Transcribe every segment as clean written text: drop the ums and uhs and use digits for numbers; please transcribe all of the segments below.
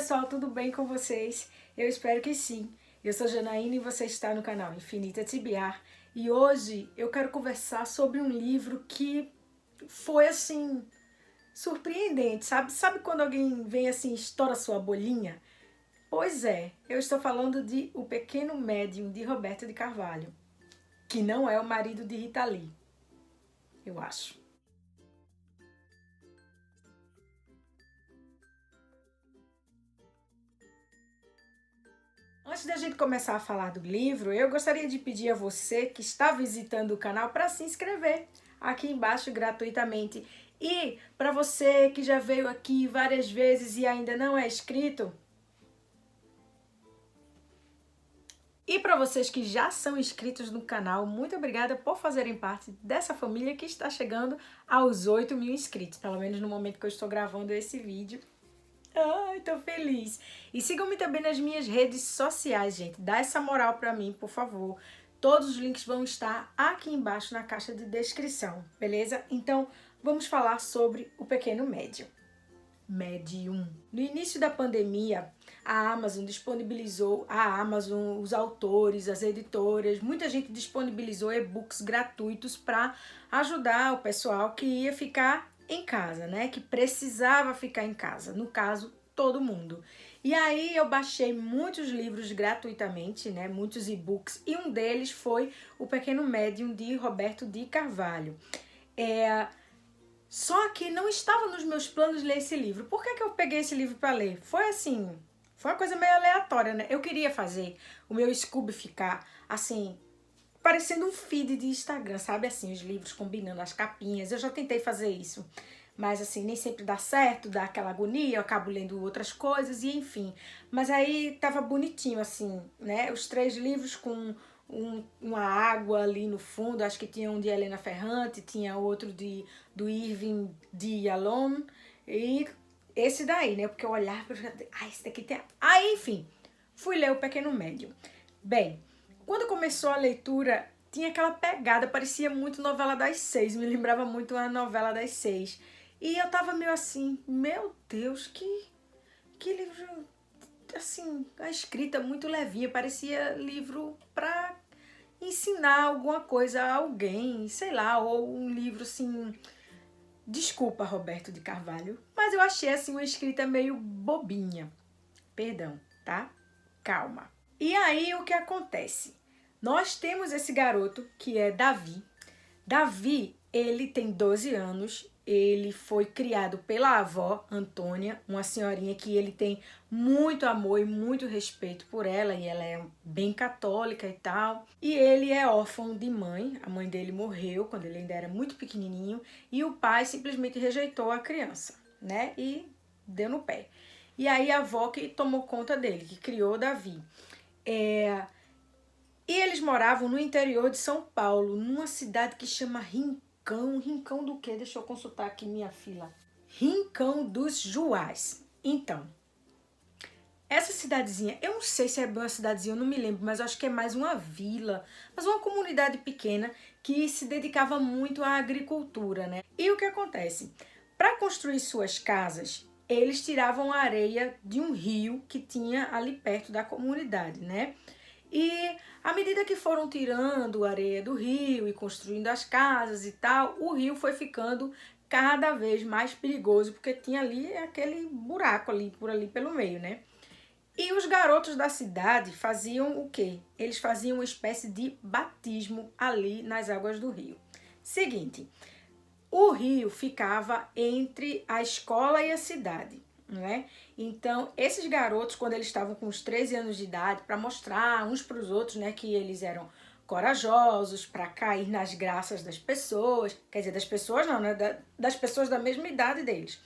pessoal, tudo bem com vocês? Eu espero que sim. Eu sou Janaína e você está no canal Infinita Tibiar e hoje eu quero conversar sobre um livro que foi assim surpreendente, sabe? Sabe quando alguém vem assim, estoura sua bolinha? Pois é, eu estou falando de O Pequeno Médium de Roberto de Carvalho, que não é o marido de Rita Lee, eu acho. Antes da gente começar a falar do livro, eu gostaria de pedir a você que está visitando o canal para se inscrever aqui embaixo gratuitamente. E para você que já veio aqui várias vezes e ainda não é inscrito, e para vocês que já são inscritos no canal, muito obrigada por fazerem parte dessa família que está chegando aos 8.000 inscritos, pelo menos no momento que eu estou gravando esse vídeo. Ai, tô feliz. E sigam-me também nas minhas redes sociais, gente. Dá essa moral pra mim, por favor. Todos os links vão estar aqui embaixo na caixa de descrição, beleza? Então, vamos falar sobre O Pequeno Médium. Médium. No início da pandemia, a Amazon disponibilizou, os autores, as editoras, muita gente disponibilizou e-books gratuitos para ajudar o pessoal que ia ficar em casa, né? Que precisava ficar em casa, no caso, todo mundo. E aí eu baixei muitos livros gratuitamente, né? Muitos e-books, e um deles foi O Pequeno Médium de Roberto de Carvalho. Só que não estava nos meus planos ler esse livro. Por que eu peguei esse livro para ler? Foi assim, foi uma coisa meio aleatória, né? Eu queria fazer o meu Scooby ficar assim, parecendo um feed de Instagram, sabe? Assim, os livros combinando as capinhas. Eu já tentei fazer isso, mas assim, nem sempre dá certo, dá aquela agonia, eu acabo lendo outras coisas e enfim. Mas aí tava bonitinho assim, né? Os 3 livros com uma água ali no fundo, acho que tinha um de Helena Ferrante, tinha outro do Irving de Yalom, e esse daí, né? Porque eu olhava e esse daqui tem... Aí, enfim, fui ler O Pequeno Médium. Bem, quando começou a leitura, tinha aquela pegada, parecia muito novela das 6, me lembrava muito a novela das 6. E eu tava meio assim, meu Deus, que livro, assim, a escrita muito levinha, parecia livro pra ensinar alguma coisa a alguém, sei lá, ou um livro assim... Desculpa, Roberto de Carvalho, mas eu achei assim uma escrita meio bobinha. Perdão, tá? Calma. E aí o que acontece? Nós temos esse garoto que é Davi. Davi, ele tem 12 anos, ele foi criado pela avó Antônia, uma senhorinha que ele tem muito amor e muito respeito por ela, e ela é bem católica e tal. E ele é órfão de mãe, a mãe dele morreu quando ele ainda era muito pequenininho, e o pai simplesmente rejeitou a criança, né? E deu no pé. E aí a avó que tomou conta dele, que criou Davi. E eles moravam no interior de São Paulo, numa cidade que chama Rincão. Rincão do quê? Deixa eu consultar aqui minha fila. Rincão dos Juás. Então, essa cidadezinha, eu não sei se é bem uma cidadezinha, eu não me lembro, mas eu acho que é mais uma vila, mas uma comunidade pequena que se dedicava muito à agricultura, né? E o que acontece? Para construir suas casas, eles tiravam a areia de um rio que tinha ali perto da comunidade, né? E à medida que foram tirando a areia do rio e construindo as casas e tal, o rio foi ficando cada vez mais perigoso, porque tinha ali aquele buraco ali, por ali pelo meio, né? E os garotos da cidade faziam o quê? Eles faziam uma espécie de batismo ali nas águas do rio. Seguinte, o rio ficava entre a escola e a cidade, não é? Então, esses garotos, quando eles estavam com os 13 anos de idade, para mostrar uns para os outros, né, que eles eram corajosos, para cair nas graças das pessoas, quer dizer, das pessoas não, né, das pessoas da mesma idade deles.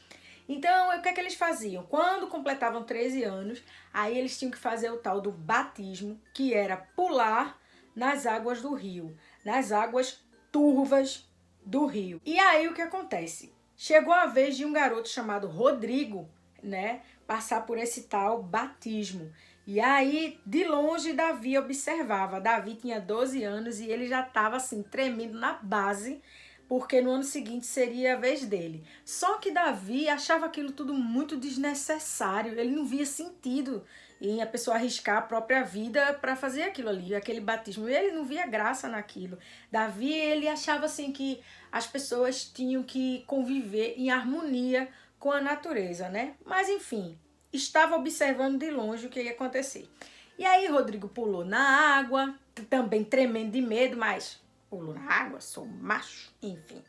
Então, o que é que eles faziam? Quando completavam 13 anos, aí eles tinham que fazer o tal do batismo, que era pular nas águas do rio, nas águas turvas do rio. E aí o que acontece? Chegou a vez de um garoto chamado Rodrigo, né, passar por esse tal batismo. E aí, de longe, Davi observava. Davi tinha 12 anos e ele já estava assim, tremendo na base, porque no ano seguinte seria a vez dele. Só que Davi achava aquilo tudo muito desnecessário, ele não via sentido em a pessoa arriscar a própria vida para fazer aquilo ali, aquele batismo. Ele não via graça naquilo. Davi, ele achava assim que as pessoas tinham que conviver em harmonia com a natureza, né? Mas enfim, estava observando de longe o que ia acontecer. E aí Rodrigo pulou na água, também tremendo de medo, mas pulou na água, sou macho, enfim.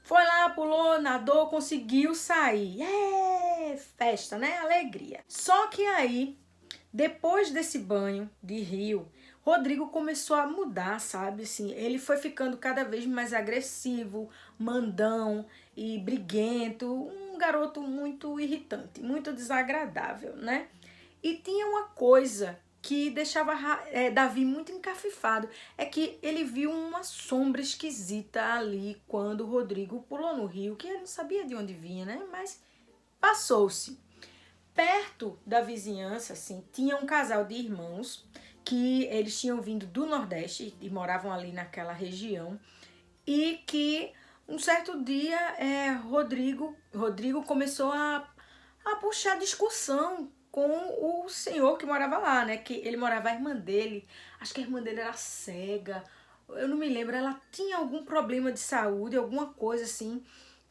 Foi lá, pulou, nadou, conseguiu sair. Festa, né? Alegria. Só que aí, depois desse banho de rio, Rodrigo começou a mudar, sabe? Assim, ele foi ficando cada vez mais agressivo, mandão e briguento. Um garoto muito irritante, muito desagradável, né? E tinha uma coisa que deixava Davi muito encafifado, é que ele viu uma sombra esquisita ali quando Rodrigo pulou no rio, que ele não sabia de onde vinha, né? Mas passou-se. Perto da vizinhança, assim, tinha um casal de irmãos que eles tinham vindo do Nordeste e moravam ali naquela região, e que um certo dia Rodrigo começou a puxar discussão com o senhor que morava lá, né? Que ele morava a irmã dele, acho que a irmã dele era cega, eu não me lembro, ela tinha algum problema de saúde, alguma coisa assim,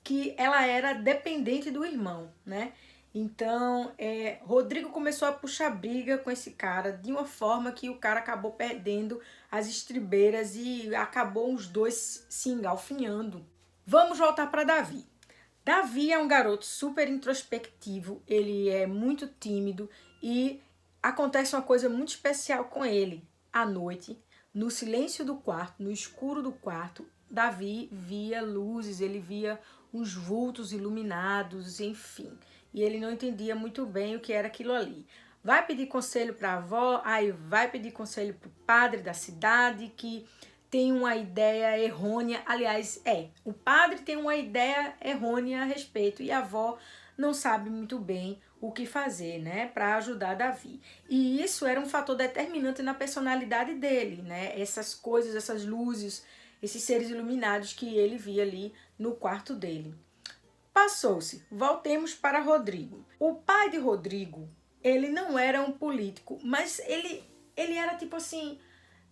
que ela era dependente do irmão, né? Então, Rodrigo começou a puxar briga com esse cara de uma forma que o cara acabou perdendo as estribeiras e acabou os dois se engalfinhando. Vamos voltar para Davi. Davi é um garoto super introspectivo, ele é muito tímido e acontece uma coisa muito especial com ele. À noite, no silêncio do quarto, no escuro do quarto, Davi via luzes, ele via uns vultos iluminados, enfim. E ele não entendia muito bem o que era aquilo ali. Vai pedir conselho para a avó, aí vai pedir conselho para o padre da cidade, que tem uma ideia errônea. Aliás, o padre tem uma ideia errônea a respeito e a avó não sabe muito bem o que fazer, né, para ajudar Davi. E isso era um fator determinante na personalidade dele, né? Essas coisas, essas luzes, esses seres iluminados que ele via ali no quarto dele. Passou-se. Voltemos para Rodrigo. O pai de Rodrigo, ele não era um político, mas ele era tipo assim,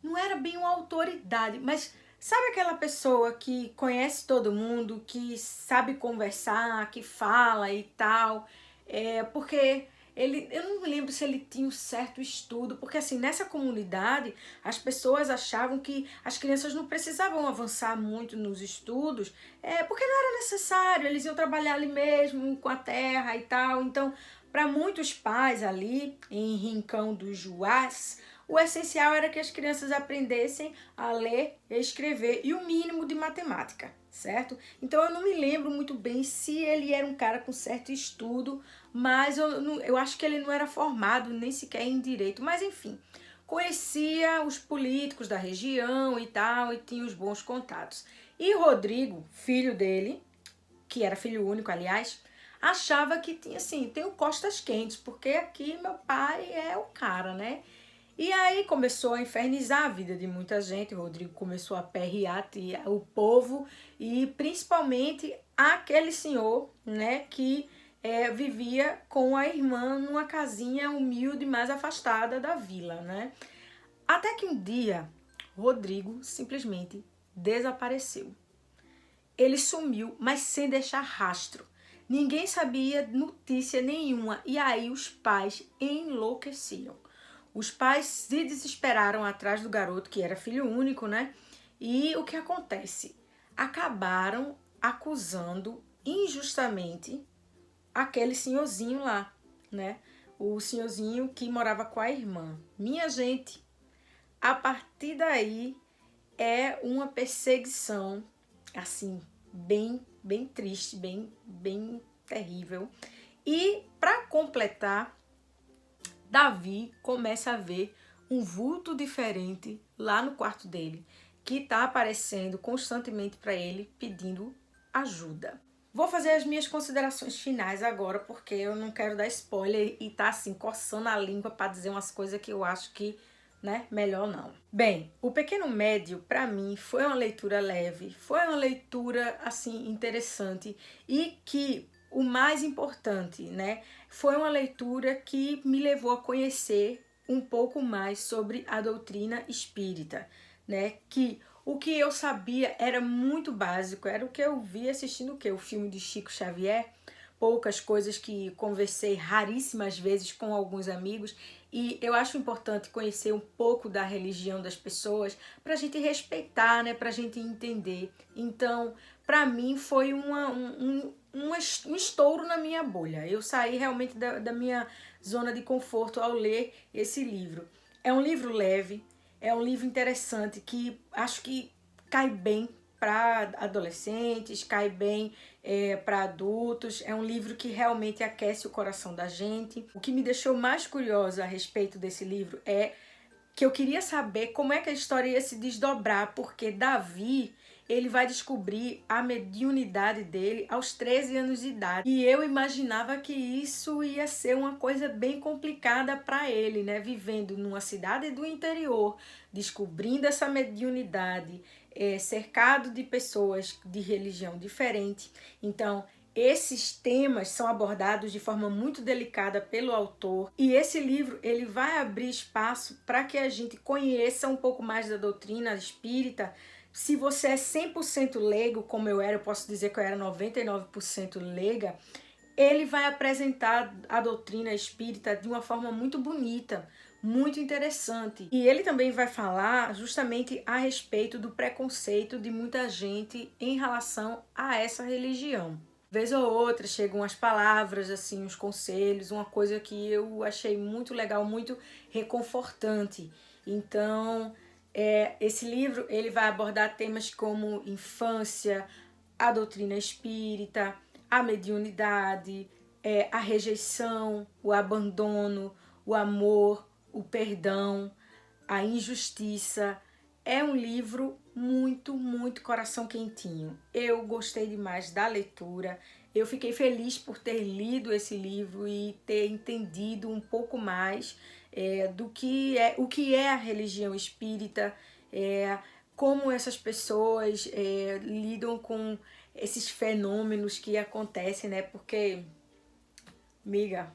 não era bem uma autoridade, mas sabe aquela pessoa que conhece todo mundo, que sabe conversar, que fala e tal? Porque eu não me lembro se ele tinha um certo estudo, porque assim, nessa comunidade, as pessoas achavam que as crianças não precisavam avançar muito nos estudos, porque não era necessário, eles iam trabalhar ali mesmo, com a terra e tal. Então, para muitos pais ali, em Rincão dos Juás, o essencial era que as crianças aprendessem a ler e escrever e o mínimo de matemática, certo? Então eu não me lembro muito bem se ele era um cara com certo estudo, mas eu acho que ele não era formado nem sequer em direito, mas enfim, conhecia os políticos da região e tal, e tinha os bons contatos. E Rodrigo, filho dele, que era filho único, aliás, achava que tinha assim, tenho costas quentes, porque aqui meu pai é o cara, né? E aí começou a infernizar a vida de muita gente. O Rodrigo começou a perrear o povo e principalmente aquele senhor, né, que vivia com a irmã numa casinha humilde, mais afastada da vila, né? Até que um dia, Rodrigo simplesmente desapareceu. Ele sumiu, mas sem deixar rastro. Ninguém sabia notícia nenhuma e aí os pais enlouqueciam. Os pais se desesperaram atrás do garoto, que era filho único, né? E o que acontece? Acabaram acusando injustamente aquele senhorzinho lá, né? O senhorzinho que morava com a irmã. Minha gente, a partir daí é uma perseguição, assim, bem triste, bem terrível. E para completar, Davi começa a ver um vulto diferente lá no quarto dele, que está aparecendo constantemente para ele pedindo ajuda. Vou fazer as minhas considerações finais agora, porque eu não quero dar spoiler e tá assim, coçando a língua para dizer umas coisas que eu acho que né? Melhor não. Bem, O Pequeno Médio, para mim, foi uma leitura leve, foi uma leitura, assim, interessante e que, o mais importante, né? Foi uma leitura que me levou a conhecer um pouco mais sobre a doutrina espírita, né? Que o que eu sabia era muito básico, era o que eu vi assistindo o quê? O filme de Chico Xavier, poucas coisas que conversei raríssimas vezes com alguns amigos, e eu acho importante conhecer um pouco da religião das pessoas para a gente respeitar, né, para a gente entender. Então, para mim foi um estouro na minha bolha. Eu saí realmente da minha zona de conforto ao ler esse livro. É um livro leve, é um livro interessante que acho que cai bem para adolescentes, cai bem para adultos. É um livro que realmente aquece o coração da gente. O que me deixou mais curiosa a respeito desse livro é que eu queria saber como é que a história ia se desdobrar, porque Davi, ele vai descobrir a mediunidade dele aos 13 anos de idade. E eu imaginava que isso ia ser uma coisa bem complicada para ele, né? Vivendo numa cidade do interior, descobrindo essa mediunidade, cercado de pessoas de religião diferente. Então, esses temas são abordados de forma muito delicada pelo autor, e esse livro ele vai abrir espaço para que a gente conheça um pouco mais da doutrina espírita. Se você é 100% leigo, como eu era, eu posso dizer que eu era 99% leiga, ele vai apresentar a doutrina espírita de uma forma muito bonita, muito interessante. E ele também vai falar justamente a respeito do preconceito de muita gente em relação a essa religião. Vez ou outra chegam as palavras, assim, os conselhos, uma coisa que eu achei muito legal, muito reconfortante. Então, esse livro ele vai abordar temas como infância, a doutrina espírita, a mediunidade, a rejeição, o abandono, o amor, o perdão, a injustiça. É um livro muito, muito coração quentinho. Eu gostei demais da leitura. Eu fiquei feliz por ter lido esse livro e ter entendido um pouco mais do que o que é a religião espírita, como essas pessoas lidam com esses fenômenos que acontecem, né? Porque, amiga,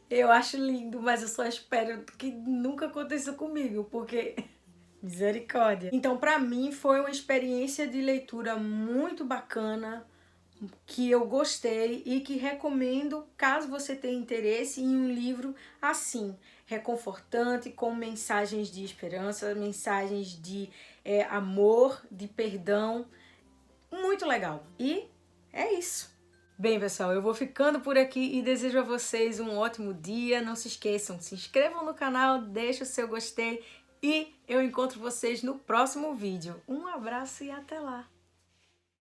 eu acho lindo, mas eu só espero que nunca aconteça comigo, porque misericórdia. Então, para mim, foi uma experiência de leitura muito bacana, que eu gostei e que recomendo caso você tenha interesse em um livro assim, reconfortante, com mensagens de esperança, mensagens de amor, de perdão. Muito legal. E é isso. Bem, pessoal, eu vou ficando por aqui e desejo a vocês um ótimo dia. Não se esqueçam, se inscrevam no canal, deixem o seu gostei e eu encontro vocês no próximo vídeo. Um abraço e até lá!